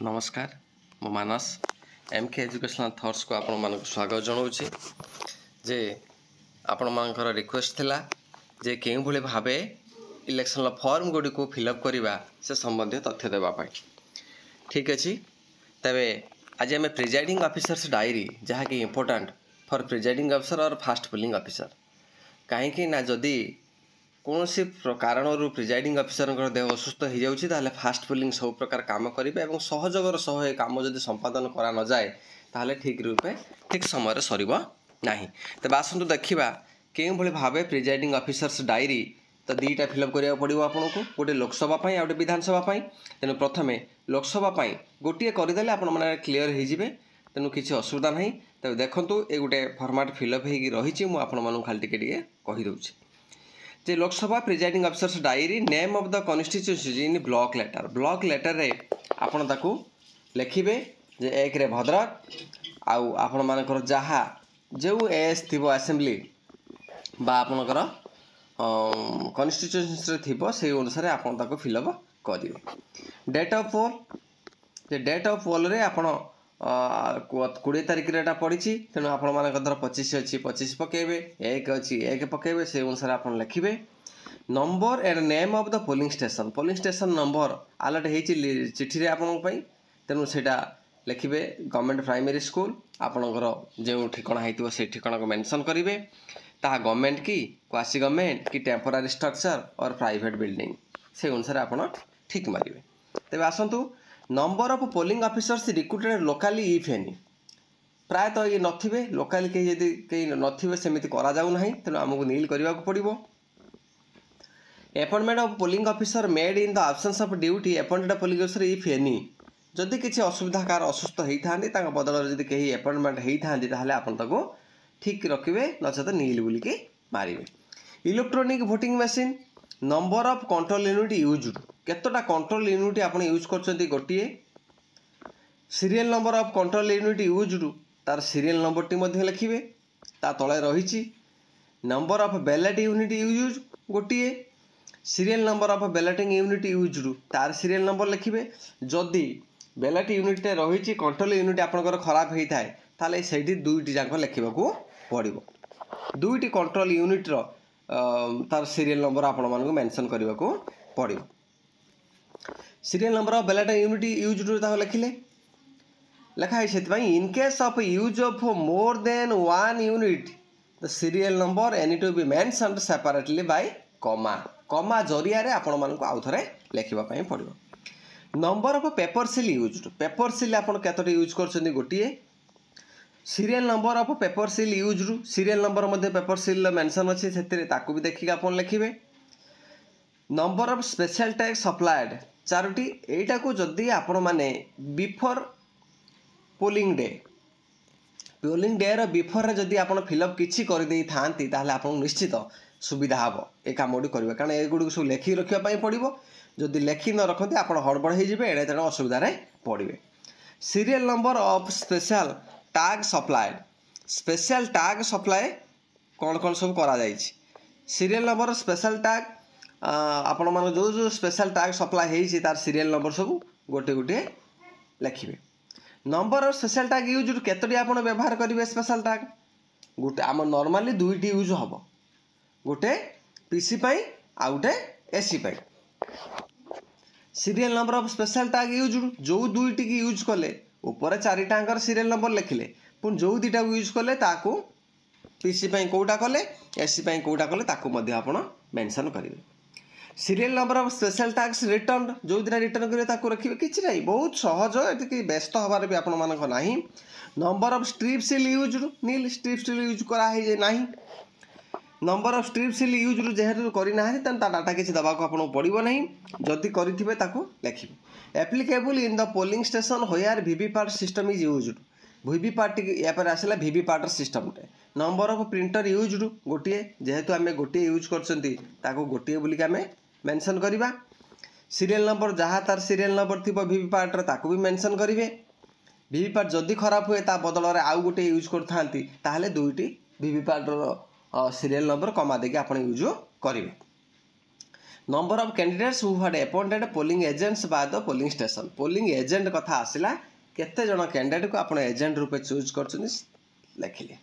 नमस्कार मो मानस MK educational thoughts को आपण मानक स्वागत जनाऊँचे जे आपण मानकर रिक्वेस्ट थिला जे केउ भले भाबे इलेक्शन फॉर्म गुडी को फिलअप करबा से संबंधित तथ्य देबा पाई ठीक अछि तबे आज आम प्रिजाइडिंग ऑफिसर्स डायरी जहाँ कि इम्पोर्टेंट फॉर प्रिजाइडिंग ऑफिसर और फास्ट पोलिंग ऑफिसर कहीं ना जदि कौन सी कारण प्रिजाइडिंग ऑफिसर देह असुस्थ हो जाए फास्ट पोलिंग सब प्रकार काम करेंगे और सहजगर सह काम जब संपादन करा न जाए ताहले ठीक रूपे ठीक समय सरब ना तेज आसतु देखा क्यों भाई भावे प्रिजाइडिंग ऑफिसर्स डायरी तो दुईटा फिलअप करा पड़ो आपन को गोटे लोकसभा आ गोटे विधानसभा तेणु प्रथम लोकसभा गोटे करदे आप क्लीयर हो तेणु किसी असुविधा ना तब देखूँ ये गोटे फर्माट फिलअप हो रही मुझे खाली टे कहीदे जे Lok Sabha presiding officers diary name of the constituency in block letter रे आपण ताकू लिखिबे जे एक रे भद्रक आउ आपण मानकर जहाँ जो एएस थी असेंबली बा आपणकर कॉन्स्टिट्यूएंसी रे थिबो से अनुसार आपण ताकू फिलअप करिवे डेट ऑफ पोल जे डेट ऑफ पोल रे आपण 20 तारिख रे पड़ी तेणु आपण मान धर 25 अच्छी 25 पकेबे 1 अच्छी 1 पकेबे से अनुसार आप लिखिबे number and name of the polling station number alert हो चिठी आपण तेणु सेटा लिखिबे गवर्नमेंट प्राइमरी स्कूल आपणकर जो ठिकाना होइतिबो से ठिकाना को मेंशन करिवे ता गवर्नमेंट की क्वासी गवर्नमेंट कि temporary structure or private building से अनुसार आपण ठीक मारिवे तेबे आसंतु number of polling officers recruited locally if any प्रायतः ये नथिबे लोकाली कहीं नथिबे सेमिति करा जाउ नाही तेणु आमको नील करने को पड़ो appointment of polling officer made in the absence of duty appointed polling officer if any जदि किसी असुविधा कार असुस्थ होता बदल जब कहीं अपॉइंटमेंट होता ताहले आपन ताको ठीक रखिए नचेत नील बोलिकी मारे electronic voting machine number of control unit use केतोटा कंट्रोल यूनिट आप यूज कर गोटे serial number of control unit use तार सीरियल नंबर टी लिखिए ता तले रही number of ballot unit use गोटे serial number of balloting unit use तार सीरियल नंबर लिखिए जदि बैलेट यूनिट रही कंट्रोल यूनिट आपंकर खराब होता है ताले से दुईटी जाक लिखा पड़ो दुईटी कंट्रोल यूनिट तार सीरियल नंबर आपण मानक मेंशन करने को पड़ो serial number of ballot unit use लिखिले लिखाई से in case of use of more than one unit the serial number any to be mentioned separately by comma जरिया रे आपण मानक आउ थरे लिखिबा पई पड़ो नंबर ऑफ पेपर सील आपण केतोटी यूज करछनी गोटिए serial number of paper seal use serial number मध्य पेपर सील मेंशन अच्छे से ताकू भी देखिए आप लिखिए number of special tags supplied चारोटी एटा को जदि आपण माने बिफोर पोलिंग डे रो बिफोर जदि आपण फिलअप किछि कर देई थांती ताहले आपण निश्चित सुविधा हबो ए कामोडी करबा कारण ए गुडी सब लेखि रखिया पई पड़िबो जदि लेखि न रखते आपण हड़बड़ हो जिवे एडे तेण असुविधा रे पड़िबे serial number of special tag supply कौन कौन सब करा जाइछि सीरियल नंबर स्पेशल टैग आपण मान जो स्पेशल टैग सप्लाई होइछि तार सीरियल नंबर सब गोटे गोटे लिखिए number of special tag use केतोटी आपण व्यवहार करेंगे स्पेशल टैग गोटे आम नॉर्मली दुईटी यूज हम गोटे पीसी पाई आ गोटे AC pi serial number of special tag use जो दुईटी की यूज कले ऊपर चारिटांकर सीरियल नंबर लिखिले पुण जो दुईटा यूज कले ताकू पीसी पाई कोटा कले एसी पाई कोटा कले ताकू मध्य आपण मेंशन करेंगे serial number of special tax return जो दिन रिटर्न करेंगे ताकू रखिए किसी नहीं बहुत सहज ये व्यस्त हबार भी आपण मानक नाही number of strip seal use नील स्ट्रिप सील यूज कराई ना number of strip seal use जेहेतु करना डाटा किसी दबाक आपको पड़ो ना जदि करेंगे ताकू लिखिए applicable in the polling station होयर VVPAT system is use VVPAT या पर आसला VVPAT system number of printer use गोटे जेहेतु आम गोटे यूज कर गोटे बोलिक आम मेंशन करवा सीरियल नंबर जहाँ तार सीरियल नंबर थी वीवीपैट ताकू भी मेंशन करेंगे वीवीपैट जदि खराब हुए ता बदल में आउ गोटे यूज करते दुईटी वीवीपैट सीरियल नंबर कमा देके आप यूज करेंगे number of candidates who had appointed polling agents by the polling station polling agent कथा आसिला केते जन कैंडिडेट को आपण एजेंट रूपे चूज करछनी लिखिले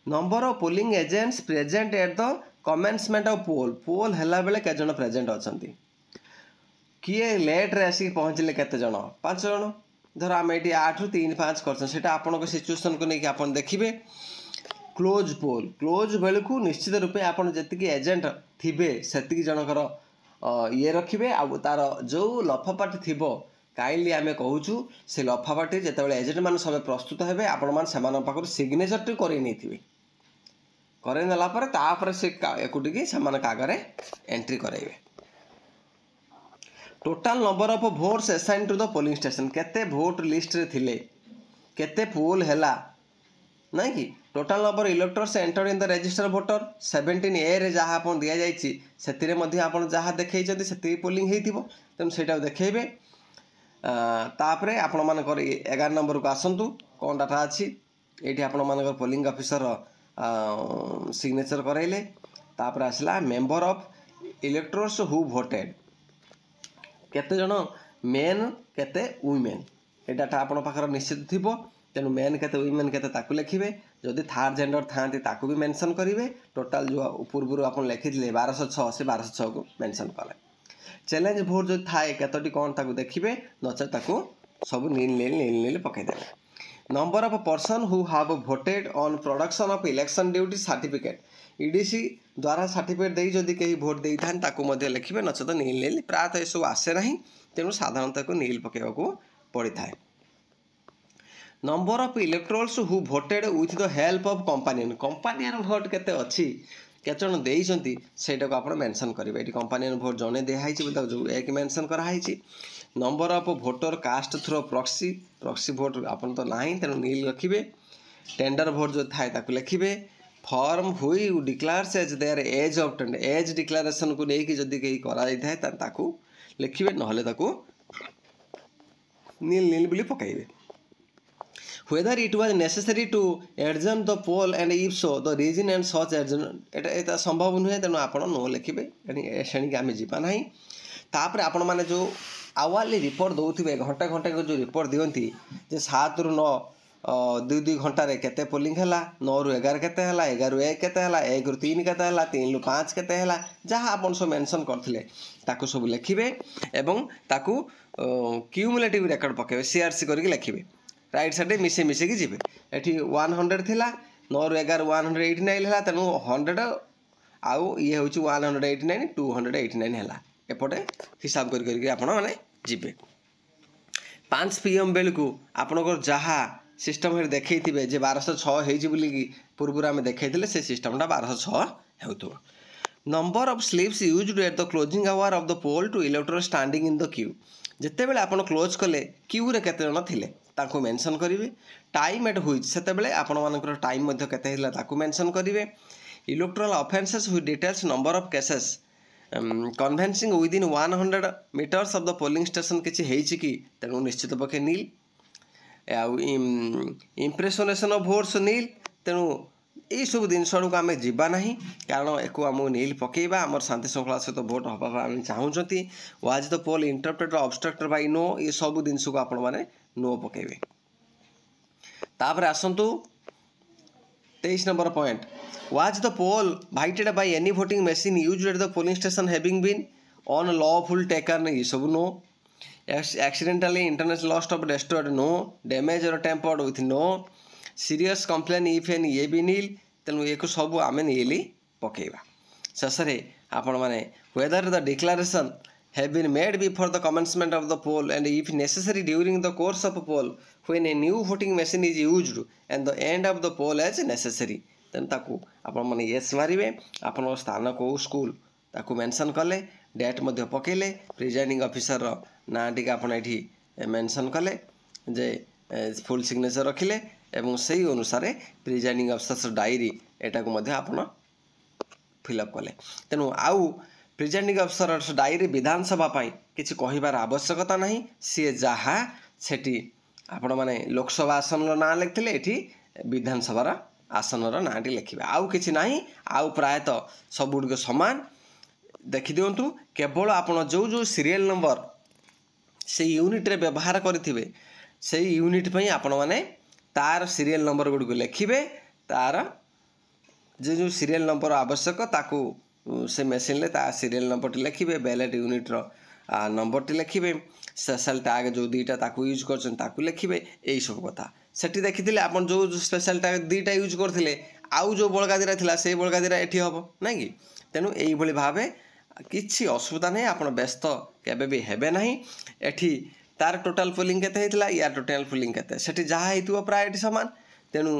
number of polling agents present at the commencement of poll poll हला बेले के जन प्रेजेंट अछंती किए लेट रे आसी पहुंचले केते जन 5 जन धर आम ये 8 ରୁ 3 5 कर सेटा आपन सिचुएशन को लेकिन आप देखिए क्लोज पोल क्लोज बेलू को निश्चित रूपे आपन जति एजेंट थिबे सेति जनकर ये रखिए आ तार जो लफापाटी थी काइंडली आम कहूँ से लफापाटी जिते एजेंट मान सब प्रस्तुत हे आपण मैंने सिग्नेचर टी करनेला से एकुटिकी से आगे एंट्री कराइबे total number of votes assign to the polling station केते वोट लिस्ट रे थिले केते पोल हैला नहीं कि total number electors enter in the register voter 17A रे जहाँ आपन दिया जाइछि सेतिरे मध्ये आपन जहाँ देखै जति सेति पोलिंग हेइथिबो तेन सेटा देखैबे तापरे आपण मानकर 11 नंबर को आसंतु कोन डाटा अछि एठी आपण मानकर पोलिंग ऑफिसर सिग्नेचर कराइले तापरे आसला member of electors who voted केते जन मेन केते वुमेन ए डाटा आपण पाखर निश्चित थिबो तेनु मेन केते वुमेन केते ताकु लिखिबे जदि थर्ड जेंडर थांती ताकु भी मेंशन करिवे टोटल जो पूर्व आपण लिखिले 1206 से 1206 को मेंशन कले चैलेंज वोट जो थाए केतोटी कोन ताकु देखिबे नचे ताकु सब नील पकाई देबे number of person who have voted on production of election duty certificate EDC द्वारा सर्टिफिकेट दे जदि कहीं भोट दे था ताकू मध्य लिखिबे नचेत नील प्रायतः यह आसे ना तेणु साधारणतः को नील पकेबा पड़ी था number of electorals who voted with the help of companion भोट केते अच्छी केते जन देइछंती सेटा को आपण मेंशन करिवे एटी कंपानियन भोट जने देहाइछि बता जो एक मेंशन कराइछि number of voter cast through proxy भोट आपण तो नाही तेणु नील रखिबे टेंडर भोट जो थाए ताकू लिखिबे फॉर्म हुई declares as there as obtained as declaration को लेकिन जदि कहीं करा ताकू लिखिबे नहले ताकू नील बोली पकाइबे whether it was necessary to adjourn the poll and if so the reason and such adjourn एटा संभव नुहे तेणु आपण नो लिखिबे श्रेणी आम जीवा ना तापर आपण मैंने जो आवारली रिपोर्ट दौथे घंटा घंटा को जो रिपोर्ट दिखती जे 7 ରୁ 9 2 घंटे केते पोलिंग है 9 ରୁ 11 केते है 11 ରୁ 1 केते है 1 ରୁ 3 केते है 3 ରୁ 5 केते है जहाँ आप सब मेंशन करथिले ताकू सब लिखिबे एवं ताकू क्यूमुलेटिव रेकर्ड पकेबे सीआरसी करके लिखिबे राइट साइड मिसे की जीवे एठी 100 थिला 9 ରୁ 11 189 है तेणु 100 आउ ये हूँ 189 289 है एपटे हिसाब करके आपण मैंने जीवे 5 PM बेलू आपणकर जहाँ सिस्टम देखते थे जे 1206 होगी पूर्व आम देखते से सिस्टमटा 1206 हो number of slips used at the closing hour of the poll to electoral standing in the queue जिते बेले आपण क्लोज कले क्यू रे केते जन थिले ताको मेंशन करिवे टाइम एट हुई सेते बेले आपण मानकर टाइम मध्ये केते हिला ताको मेंशन करिवे इलेक्टोरल ऑफेंसेस हुई details number of cases canvassing within 100 metres of the polling station किछि हेछि कि तेणु निश्चित पक्षे नील इम्प्रेसनेशन ऑफ वोट्स नील तेणु यही सब जिनस को आम जीवा ना कारण एक आम नील पकेबा आम शांति श्रृंखला सहित भोट हाँ आम चाहूँगी was the poll interrupted obstructed by no ये सब जिनस को आपण मैंने नो पकेबे तापर आसतु 23 number point was the poll vitiated by any voting machine used at the polling station having been unlawful taken ये सब no accidentally internet lost or destroyed no damage or tampered with no serious complaint if any ये भी नील तेणु एक सब आम नीली पकेबा शेष आपण मैंने whether the declaration have been made before the commencement of the poll and if necessary during the course of a poll when a new voting machine is used and the end of the poll as necessary तेन ताकू आपण मैंने yes मारिबे आपण स्थान को school ताकू mention कले date मध्य पकेले presiding officer ना टी आपड़ ये मेंशन कले जे फुल सिग्नेचर रखिले एवं सही अनुसार प्रिजाइडिंग ऑफिसर डायरी एटा को मध्य आपण फिलअप कले तेणु आउ प्रिजाइडिंग ऑफिसर डायरी विधानसभा पाई किछि कहिबार आवश्यकता नहीं सी जहाँ सेठी आपण माने लोकसभा आसन ना लिखिले एठी विधानसभा आसन नाटी लिखिबे आउ किछि नाही आउ प्रायतः सब गुड़ समान ଦେଖିଦିଅନ୍ତୁ କେବଳ ଆପଣ ଯେଉଁ ସିରିଏଲ୍ ନମ୍ବର ସେଇ ୟୁନିଟ୍ରେ ବ୍ୟବହାର କରିଥିବେ ସେଇ ୟୁନିଟ୍ ପାଇଁ ଆପଣମାନେ ତାର ସିରିଏଲ୍ ନମ୍ବର ଗୁଡ଼ିକୁ ଲେଖିବେ। ତାର ଯେଉଁ ସିରିଏଲ୍ ନମ୍ବର ଆବଶ୍ୟକ ତାକୁ ସେ ମେସିନ୍ରେ ତା ସିରିଏଲ୍ ନମ୍ବରଟି ଲେଖିବେ, ବ୍ୟାଲେଟ୍ ୟୁନିଟ୍ର ନମ୍ବରଟି ଲେଖିବେ, ସ୍ପେଶାଲ୍ ଟ୍ୟାଗ୍ ଯେଉଁ ଦୁଇଟା ତାକୁ ୟୁଜ୍ କରୁଛନ୍ତି ତାକୁ ଲେଖିବେ। ଏଇସବୁ କଥା ସେଠି ଦେଖିଥିଲେ ଆପଣ ଯେଉଁ ସ୍ପେଶାଲ୍ ଟ୍ୟାଗ୍ ଦୁଇଟା ୟୁଜ୍ କରିଥିଲେ ଆଉ ଯେଉଁ ବଳକା ଦିଟା ଥିଲା ସେଇ ବଳକା ଦିଟା ଏଠି ହେବ ନାଇଁ କି। ତେଣୁ ଏଇଭଳି ଭାବେ କିଛି ଅସୁବିଧା ନାହିଁ, ଆପଣ ବ୍ୟସ୍ତ କେବେ ବି ହେବେ ନାହିଁ। ଏଠି ତାର ଟୋଟାଲ୍ ପୁଲିଂ କେତେ ହେଇଥିଲା, ୟାର ଟୋଟାଲ୍ ପୁଲିଂ କେତେ, ସେଠି ଯାହା ହେଇଥିବ ପ୍ରାୟ ଏଠି ସମାନ। ତେଣୁ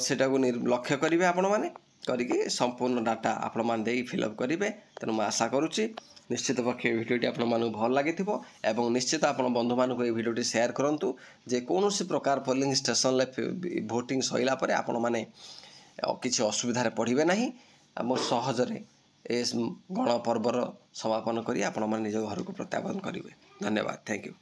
ସେଟାକୁ ଲକ୍ଷ୍ୟ କରିବେ ଆପଣମାନେ, କରିକି ସମ୍ପୂର୍ଣ୍ଣ ଡାଟା ଆପଣମାନେ ଦେଇ ଫିଲ୍ଅପ୍ କରିବେ। ତେଣୁ ମୁଁ ଆଶା କରୁଛି ନିଶ୍ଚିତ ପକ୍ଷେ ଏ ଭିଡ଼ିଓଟି ଆପଣମାନଙ୍କୁ ଭଲ ଲାଗିଥିବ ଏବଂ ନିଶ୍ଚିତ ଆପଣ ବନ୍ଧୁମାନଙ୍କୁ ଏ ଭିଡ଼ିଓଟି ସେୟାର କରନ୍ତୁ। ଯେକୌଣସି ପ୍ରକାର ପୋଲିଂ ଷ୍ଟେସନରେ ଭୋଟିଂ ସରିଲା ପରେ ଆପଣମାନେ କିଛି ଅସୁବିଧାରେ ପଡ଼ିବେ ନାହିଁ। ଆମ ସହଜରେ ଏ ଗଣପର୍ବର ସମାପନ କରି ଆପଣମାନେ ନିଜ ଘରକୁ ପ୍ରତ୍ୟାବର୍ତ୍ତନ କରିବେ। ଧନ୍ୟବାଦ, ଥ୍ୟାଙ୍କ ୟୁ।